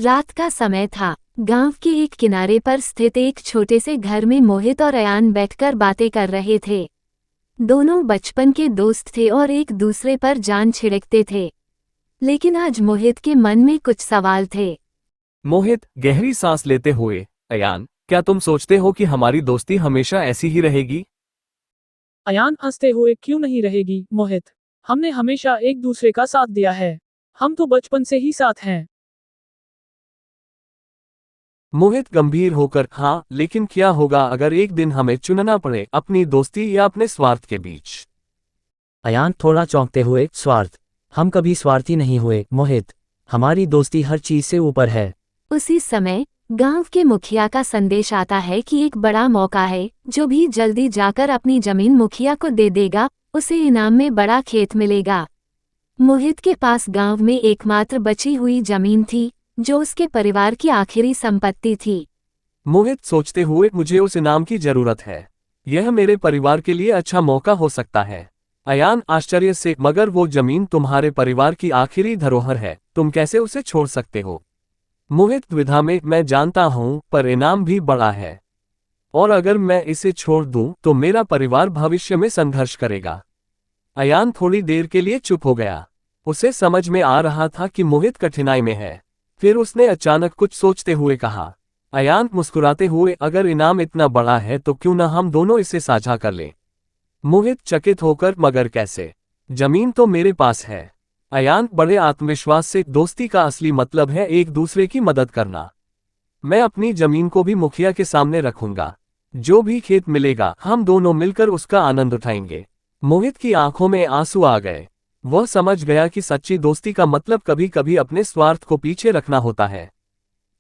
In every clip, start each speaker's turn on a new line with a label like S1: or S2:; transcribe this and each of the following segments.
S1: रात का समय था। गांव के एक किनारे पर स्थित एक छोटे से घर में मोहित और अयान बैठकर बातें कर रहे थे। दोनों बचपन के दोस्त थे और एक दूसरे पर जान छिड़कते थे। लेकिन आज मोहित के मन में कुछ सवाल थे।
S2: मोहित गहरी सांस लेते हुए, अयान, क्या तुम सोचते हो कि हमारी दोस्ती हमेशा ऐसी ही रहेगी?
S3: अयान हंसते हुए, क्यों नहीं रहेगी मोहित। हमने हमेशा एक दूसरे का साथ दिया है। हम तो बचपन से ही साथ हैं।
S2: मोहित गंभीर होकर, हाँ, लेकिन क्या होगा अगर एक दिन हमें चुनना पड़े, अपनी दोस्ती या अपने स्वार्थ के बीच?
S4: अयान थोड़ा चौंकते हुए, स्वार्थ? हम कभी स्वार्थी नहीं हुए मोहित। हमारी दोस्ती हर चीज से ऊपर है।
S1: उसी समय गांव के मुखिया का संदेश आता है कि एक बड़ा मौका है। जो भी जल्दी जाकर अपनी जमीन मुखिया को दे देगा, उसे इनाम में बड़ा खेत मिलेगा। मोहित के पास गांव में एकमात्र बची हुई जमीन थी, जो उसके परिवार की आखिरी संपत्ति थी।
S2: मोहित सोचते हुए, मुझे उस इनाम की जरूरत है। यह मेरे परिवार के लिए अच्छा मौका हो सकता है। अयान आश्चर्य से, मगर वो जमीन तुम्हारे परिवार की आखिरी धरोहर है, तुम कैसे उसे छोड़ सकते हो? मोहित द्विधा में, मैं जानता हूं, पर इनाम भी बड़ा है। और अगर मैं इसे छोड़ दूं तो मेरा परिवार भविष्य में संघर्ष करेगा। अयान थोड़ी देर के लिए चुप हो गया। उसे समझ में आ रहा था कि मोहित कठिनाई में है। फिर उसने अचानक कुछ सोचते हुए कहा, अयान मुस्कुराते हुए, अगर इनाम इतना बड़ा है तो क्यों न हम दोनों इसे साझा कर लें? मोहित चकित होकर, मगर कैसे? जमीन तो मेरे पास है। अयान बड़े आत्मविश्वास से, दोस्ती का असली मतलब है एक दूसरे की मदद करना। मैं अपनी जमीन को भी मुखिया के सामने रखूंगा। जो भी खेत मिलेगा हम दोनों मिलकर उसका आनंद उठाएंगे। मोहित की आंखों में आंसू आ गए। वह समझ गया कि सच्ची दोस्ती का मतलब कभी कभी अपने स्वार्थ को पीछे रखना होता है।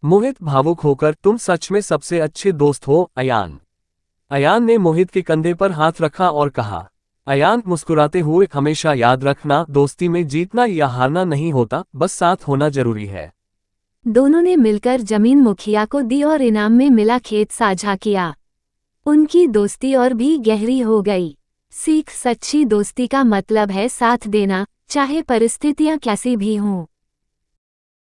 S2: मोहित भावुक होकर, तुम सच में सबसे अच्छे दोस्त हो अयान। अयान ने मोहित के कंधे पर हाथ रखा और कहा। अयान मुस्कुराते हुए, हमेशा याद रखना, दोस्ती में जीतना या हारना नहीं होता, बस साथ होना जरूरी है।
S1: दोनों ने मिलकर जमीन मुखिया को दी और इनाम में मिला खेत साझा किया। उनकी दोस्ती और भी गहरी हो गई। सीख, सच्ची दोस्ती का मतलब है साथ देना, चाहे परिस्थितियां कैसी भी हों।